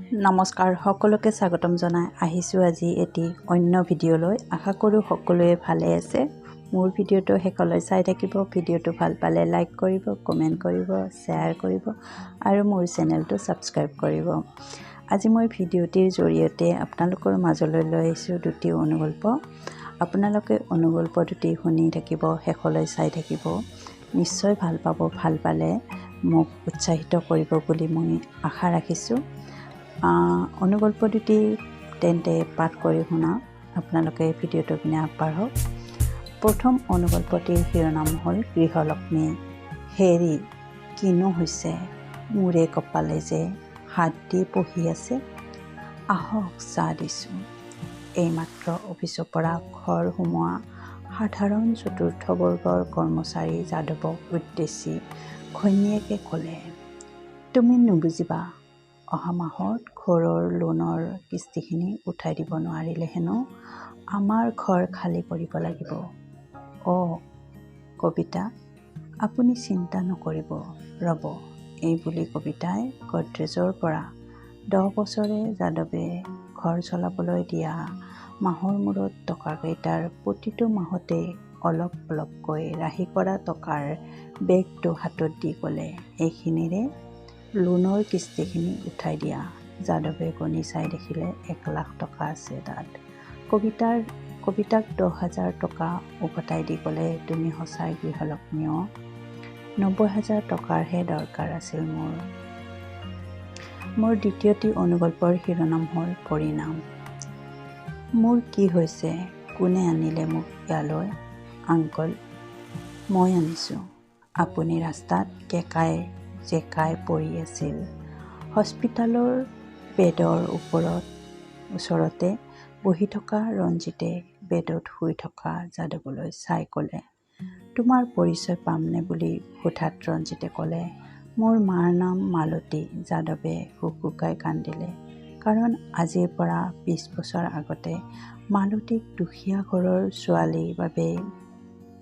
নমস্কাৰ, সকলোকে স্বাগতম জনাই আহিছোঁ আজি এটি অন্য ভিডিঅ'লৈ। আশা কৰোঁ সকলোৱে ভালে আছে। মোৰ ভিডিঅ'টো শেষলৈ চাই থাকিব। ভিডিঅ'টো ভাল পালে লাইক কৰিব, কমেণ্ট কৰিব, শ্বেয়াৰ কৰিব আৰু মোৰ চেনেলটো ছাবস্ক্ৰাইব কৰিব। আজি মই ভিডিঅ'টিৰ জৰিয়তে আপোনালোকৰ মাজলৈ লৈ আহিছোঁ দুটি অনুগল্প। আপোনালোকে অনুগল্প দুটি শুনি থাকিব, শেষলৈ চাই থাকিব। নিশ্চয় ভাল পাব। ভাল পালে মোক উৎসাহিত কৰিব বুলি মই আশা ৰাখিছোঁ। অনুগল্প দুটি তেন্তে পাঠ কৰি শুনা। আপোনালোকে ভিডিঅ'টো পিনে আগবাঢ়ক। প্ৰথম অনুগল্পটিৰ শিৰোনাম হ'ল গৃহলক্ষ্মী। হেৰি কিনো হৈছে, মূৰে কপালে যে হাত দি বহি আছে। আহক চাহ দিছোঁ। এইমাত্ৰ অফিচৰ পৰা ঘৰ সোমোৱা সাধাৰণ চতুৰ্থ বৰ্গৰ কৰ্মচাৰী যাদৱক উদ্দেশ্যি ঘৈণীয়েকে ক'লে, তুমি নুবুজিবা, অহা মাহত ঘৰৰ লোনৰ কিস্তিখিনি উঠাই দিব নোৱাৰিলে হেনো আমাৰ ঘৰ খালী কৰিব লাগিব। কবিতা, আপুনি চিন্তা নকৰিব, ৰ'ব। এইবুলি কবিতাই গডৰেজৰ পৰা 10 বছৰে যাদৱে ঘৰ চলাবলৈ দিয়া মাহৰ মূৰত টকাকেইটাৰ প্ৰতিটো মাহতে অলপ অলপকৈ ৰাহি কৰা টকাৰ বেগটো হাতত দি ক'লে, এইখিনিৰে লোনৰ কিস্তিখিনি উঠাই দিয়া। যাদৱে গণি চাই দেখিলে 1 লাখ টকা আছে তাত। কবিতাক 10,000 টকা উভতাই দি ক'লে, তুমি সঁচাই গৃহলক্ষ্মী। 90,000 টকাৰহে দৰকাৰ আছিল মোৰ। মোৰ দ্বিতীয়টি অনুগল্পৰ শিৰোনাম হ'ল পৰিণাম। মোৰ কি হৈছে, কোনে আনিলে মোক ইয়ালৈ? আংকল, মই আনিছোঁ। আপুনি ৰাস্তাত কেকাই জেকাই পৰি আছিল। হস্পিটালৰ বেডৰ ওচৰতে বহি থকা ৰঞ্জিতে বেডত শুই থকা যাদৱলৈ চাই ক'লে, তোমাৰ পৰিচয় পামনে বুলি সোধাত ৰঞ্জিতে ক'লে, মোৰ মাৰ নাম মালতী। যাদৱে হুকহুকাই কান্দিলে। কাৰণ আজিৰ পৰা 20 বছৰ আগতে মালতীক দুখীয়া ঘৰৰ ছোৱালীৰ বাবে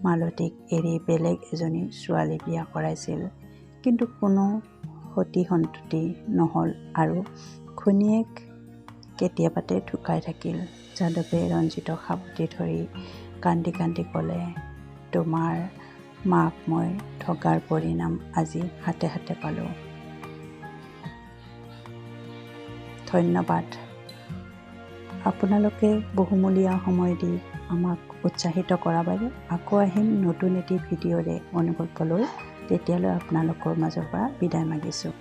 মালতীক এৰি বেলেগ এজনী ছোৱালী বিয়া কৰাইছিল। কিন্তু কোনো সতি সন্ততি নহ'ল আৰু ঘৈণীয়েক কেতিয়াবাতে ঢুকাই থাকিল। যাদৱে ৰঞ্জিতক সাবটি ধৰি কান্দি কান্দি ক'লে, তোমাৰ মাক মই ঠগাৰ পৰিণাম আজি হাতে হাতে পালোঁ। ধন্যবাদ। আপোনালোকে বহুমূলীয়া সময় দি আমাক উৎসাহিত কৰাৰ বাবে। আকৌ আহিম নতুন এটি ভিডিঅ'ৰে অনুগল্প লৈ। তেতিয়ালৈ আপোনালোকৰ মাজৰ পৰা বিদায় মাগিছোঁ।